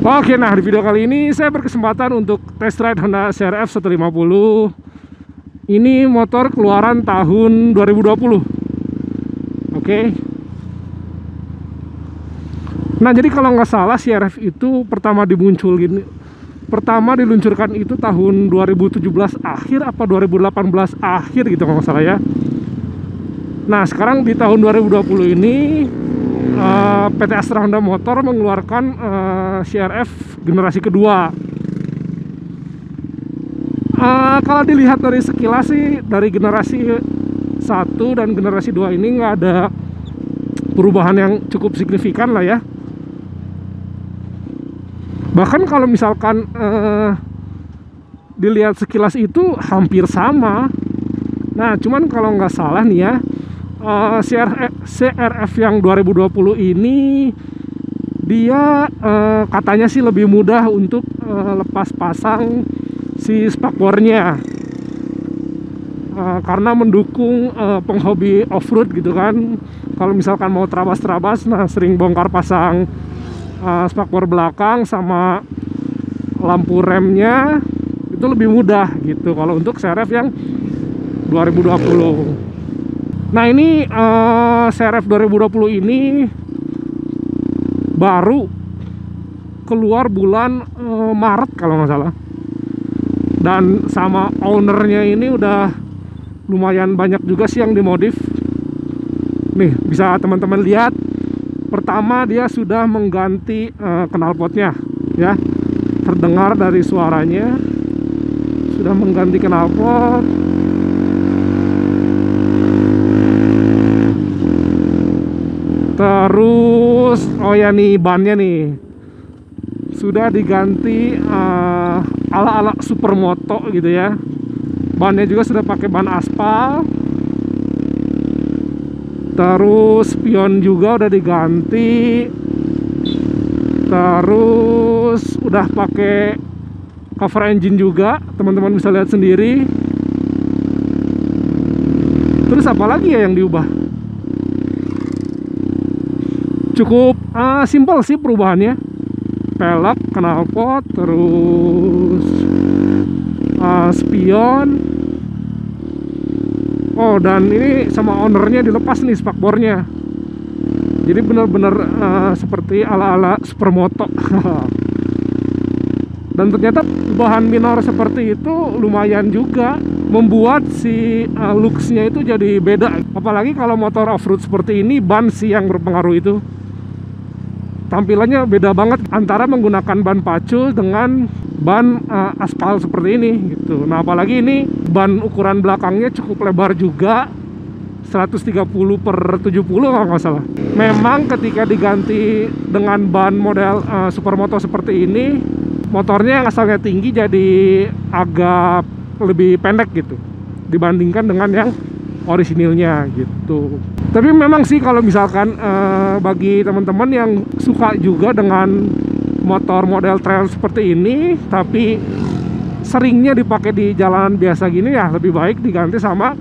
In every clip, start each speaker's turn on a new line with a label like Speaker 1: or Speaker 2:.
Speaker 1: Oke, nah di video kali ini saya berkesempatan untuk test ride Honda CR-V 150. Ini motor keluaran tahun 2020. Oke. Nah, jadi kalau nggak salah CR-V itu pertama diluncurkan itu tahun 2017 akhir apa 2018 akhir gitu kalau nggak salah ya. Nah, sekarang di tahun 2020 ini PT Astra Honda Motor mengeluarkan CR-V generasi kedua. Kalau dilihat dari sekilas sih, dari generasi 1 dan generasi 2 ini nggak ada perubahan yang cukup signifikan lah ya. Bahkan kalau misalkan dilihat sekilas itu hampir sama. Nah, cuman kalau nggak salah nih ya, CR-V yang 2020 ini dia katanya sih lebih mudah untuk lepas pasang si spakbornya, karena mendukung penghobi off-road gitu kan. Kalau misalkan mau terabas-terabas, nah sering bongkar pasang spakbor belakang sama lampu remnya itu lebih mudah gitu kalau untuk CR-V yang 2020. Nah, ini CR-V 2020 ini baru keluar bulan Maret kalau nggak salah. Dan sama ownernya ini udah lumayan banyak juga sih yang dimodif. Nih, bisa teman-teman lihat. Pertama, dia sudah mengganti knalpotnya ya. Terdengar dari suaranya sudah mengganti knalpot. Terus, oh ya nih bannya nih sudah diganti ala-ala supermoto gitu ya. Bannya juga sudah pakai ban aspal. Terus spion juga udah diganti. Terus udah pakai cover engine juga, teman-teman bisa lihat sendiri. Terus apa lagi ya yang diubah? Cukup simpel sih perubahannya. Pelek, knalpot, terus spion. Oh, dan ini sama ownernya dilepas nih spakbornya. Jadi benar-benar seperti ala-ala supermoto. Dan ternyata perubahan minor seperti itu lumayan juga membuat si looks-nya itu jadi beda. Apalagi kalau motor off-road seperti ini, ban sih yang berpengaruh itu. Tampilannya beda banget antara menggunakan ban pacul dengan ban aspal seperti ini gitu. Nah, apalagi ini ban ukuran belakangnya cukup lebar juga, 130/70 kalau nggak salah. Memang ketika diganti dengan ban model supermoto seperti ini, motornya yang asalnya tinggi jadi agak lebih pendek gitu dibandingkan dengan yang orisinilnya gitu. Tapi memang sih kalau misalkan bagi teman-teman yang suka juga dengan motor model trail seperti ini, tapi seringnya dipakai di jalanan biasa gini, ya lebih baik diganti sama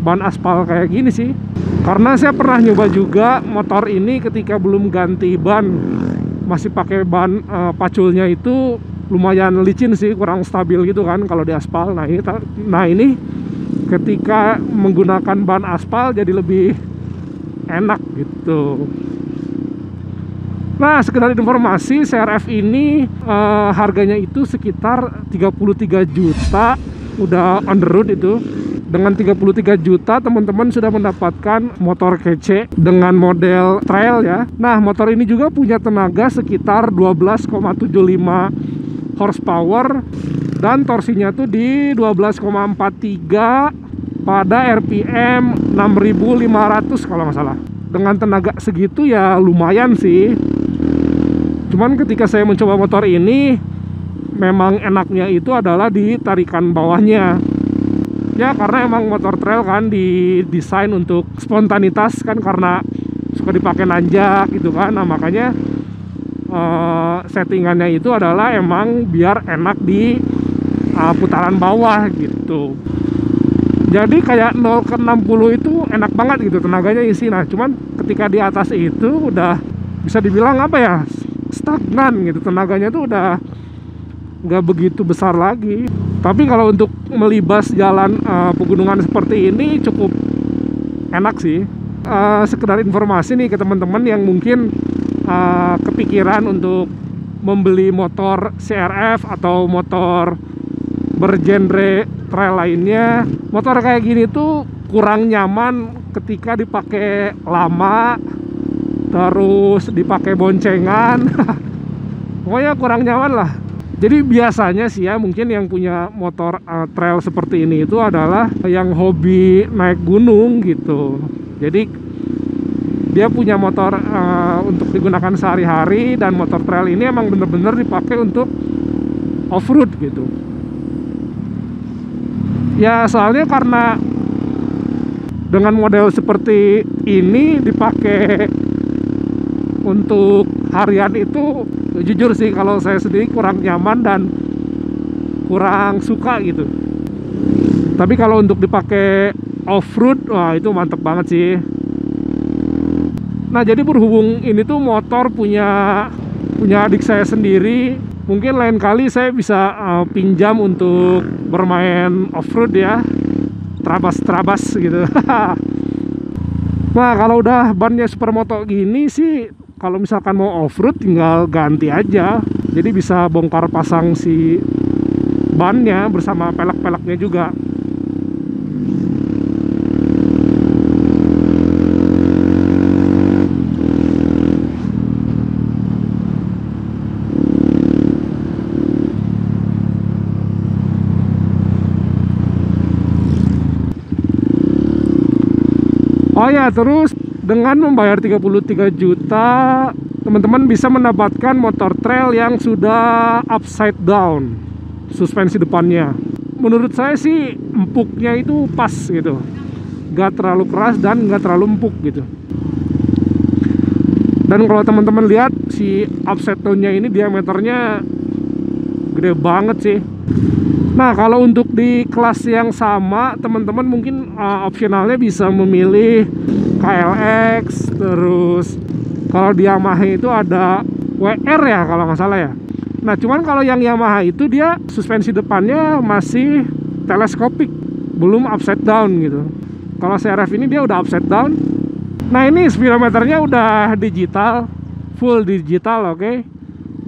Speaker 1: ban aspal kayak gini sih. Karena saya pernah nyoba juga motor ini ketika belum ganti ban, masih pakai ban paculnya itu lumayan licin sih, kurang stabil gitu kan kalau di aspal. Nah ini ketika menggunakan ban aspal jadi lebih enak gitu. Nah, sekedar informasi, CR-V ini harganya itu sekitar 33 juta, udah on the road itu. Dengan 33 juta teman-teman sudah mendapatkan motor kece dengan model trail ya. Nah, motor ini juga punya tenaga sekitar 12,75 horsepower dan torsinya tuh di 12,43 pada RPM 6.500 kalau nggak salah. Dengan tenaga segitu ya lumayan sih. Cuman ketika saya mencoba motor ini, memang enaknya itu adalah di tarikan bawahnya. Ya karena emang motor trail kan didesain untuk spontanitas kan, karena suka dipakai nanjak gitu kan. Nah makanya settingannya itu adalah emang biar enak di putaran bawah gitu. Jadi kayak 0 ke 60 itu enak banget gitu tenaganya isi. Nah cuman ketika di atas itu udah bisa dibilang apa ya, stagnan gitu, tenaganya tuh udah nggak begitu besar lagi. Tapi kalau untuk melibas jalan pegunungan seperti ini cukup enak sih. Sekedar informasi nih ke teman-teman yang mungkin kepikiran untuk membeli motor CRF atau motor bergenre trail lainnya. Motor kayak gini tuh kurang nyaman ketika dipakai lama, terus dipakai boncengan. Pokoknya kurang nyaman lah. Jadi biasanya sih ya, mungkin yang punya motor trail seperti ini itu adalah yang hobi naik gunung gitu. Jadi dia punya motor untuk digunakan sehari-hari, dan motor trail ini emang bener-bener dipakai untuk off-road gitu. Ya soalnya karena dengan model seperti ini dipakai untuk harian itu, jujur sih kalau saya sendiri kurang nyaman dan kurang suka gitu. Tapi kalau untuk dipakai off-road, wah itu mantep banget sih. Nah jadi berhubung ini tuh motor punya adik saya sendiri, mungkin lain kali saya bisa pinjam untuk bermain off-road ya, terabas-terabas gitu. Nah kalau udah bannya supermoto gini sih, kalau misalkan mau off-road tinggal ganti aja. Jadi bisa bongkar pasang si bannya bersama pelek-peleknya juga. Oh ya, terus dengan membayar 33 juta, teman-teman bisa mendapatkan motor trail yang sudah upside down suspensi depannya. Menurut saya sih empuknya itu pas gitu, gak terlalu keras dan gak terlalu empuk gitu. Dan kalau teman-teman lihat si upside downnya ini diameternya gede banget sih. Nah kalau untuk di kelas yang sama, teman-teman mungkin opsionalnya bisa memilih KLX. Terus kalau di Yamaha itu ada WR ya kalau nggak salah ya. Nah cuman kalau yang Yamaha itu dia suspensi depannya masih teleskopik, belum upside down gitu. Kalau CRF ini dia udah upside down. Nah ini speedometernya udah digital, full digital, oke.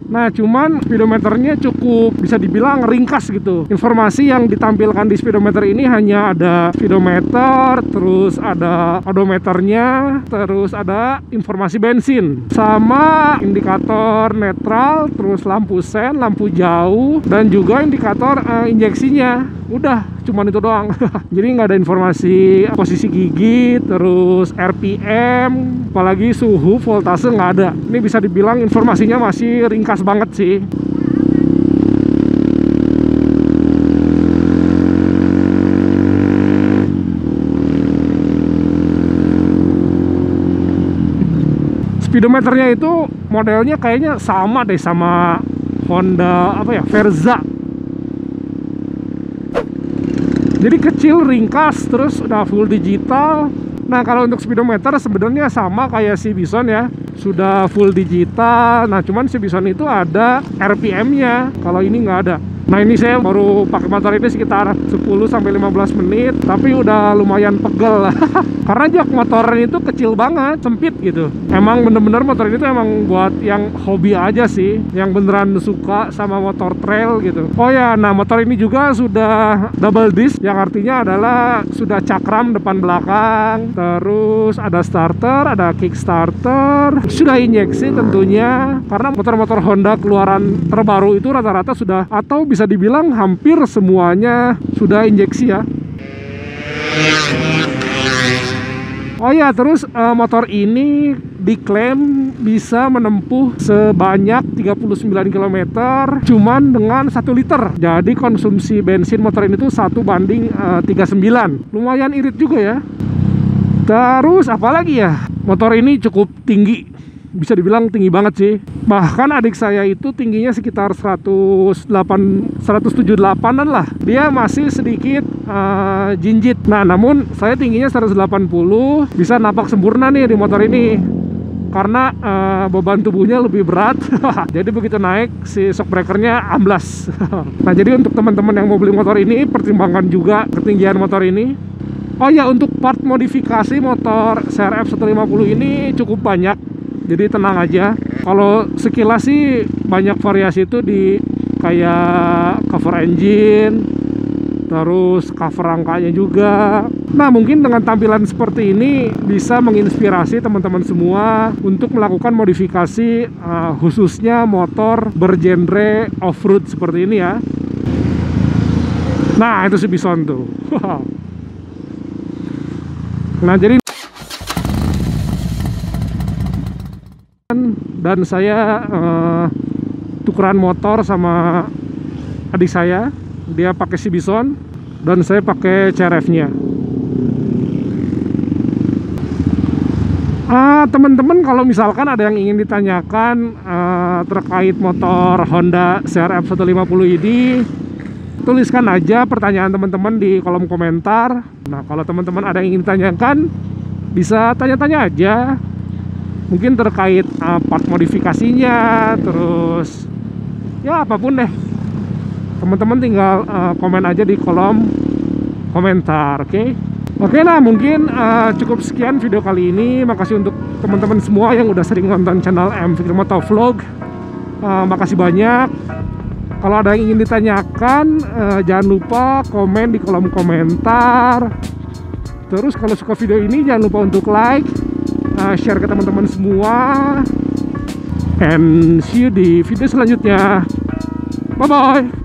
Speaker 1: Nah cuman speedometernya cukup bisa dibilang ringkas gitu. Informasi yang ditampilkan di speedometer ini hanya ada speedometer, terus ada odometernya, terus ada informasi bensin, sama indikator netral, terus lampu sen, lampu jauh, dan juga indikator injeksinya. Udah cuman itu doang. Jadi nggak ada informasi posisi gigi, terus RPM, apalagi suhu, voltase nggak ada. Ini bisa dibilang informasinya masih ringkas banget sih. Speedometernya itu modelnya kayaknya sama deh sama Honda apa ya, Verza. Jadi kecil, ringkas, terus udah full digital. Nah kalau untuk speedometer sebenarnya sama kayak si Bison ya, sudah full digital. Nah cuman si Bison itu ada RPM-nya, kalau ini nggak ada. Nah ini saya baru pakai motor ini sekitar 10-15 menit, tapi udah lumayan pegel lah. Karena jok motornya itu kecil banget, sempit gitu. Emang bener-bener motor ini tuh emang buat yang hobi aja sih, yang beneran suka sama motor trail gitu. Oh ya, nah motor ini juga sudah double disc, yang artinya adalah sudah cakram depan belakang. Terus ada starter, ada kickstarter, sudah injeksi tentunya. Karena motor-motor Honda keluaran terbaru itu rata-rata sudah, atau bisa dibilang hampir semuanya sudah injeksi ya. Oh ya, terus motor ini diklaim bisa menempuh sebanyak 39 km cuman dengan 1 liter. Jadi konsumsi bensin motor ini tuh 1:39. Lumayan irit juga ya. Terus apalagi ya, motor ini cukup tinggi, bisa dibilang tinggi banget sih. Bahkan adik saya itu tingginya sekitar 178an lah. Dia masih sedikit jinjit. Nah namun saya tingginya 180, bisa napak sempurna nih di motor ini. karena beban tubuhnya lebih berat. Jadi begitu naik si shock breakernya amblas. Nah, jadi untuk teman-teman yang mau beli motor ini, pertimbangkan juga ketinggian motor ini. Oh ya, untuk part modifikasi motor CRF 150 ini cukup banyak, jadi tenang aja. Kalau sekilas sih banyak variasi itu di kayak cover engine, terus cover rangkanya juga. Nah, mungkin dengan tampilan seperti ini bisa menginspirasi teman-teman semua untuk melakukan modifikasi khususnya motor bergenre off-road seperti ini ya. Nah, itu si Bison tuh. Nah, jadi dan saya tukeran motor sama adik saya. Dia pakai si Bison dan saya pakai CRF-nya. Teman-teman, kalau misalkan ada yang ingin ditanyakan terkait motor Honda CRF 150 ini, tuliskan aja pertanyaan teman-teman di kolom komentar. Nah, kalau teman-teman ada yang ingin ditanyakan, bisa tanya-tanya aja. Mungkin terkait part modifikasinya, terus ya apapun deh. Teman-teman tinggal komen aja di kolom komentar, oke? Oke, nah mungkin cukup sekian video kali ini. Makasih untuk teman-teman semua yang udah sering nonton channel M Fikri Motovlog. Makasih banyak. Kalau ada yang ingin ditanyakan, jangan lupa komen di kolom komentar. Terus kalau suka video ini, jangan lupa untuk like, share ke teman-teman semua. And see you di video selanjutnya. Bye-bye.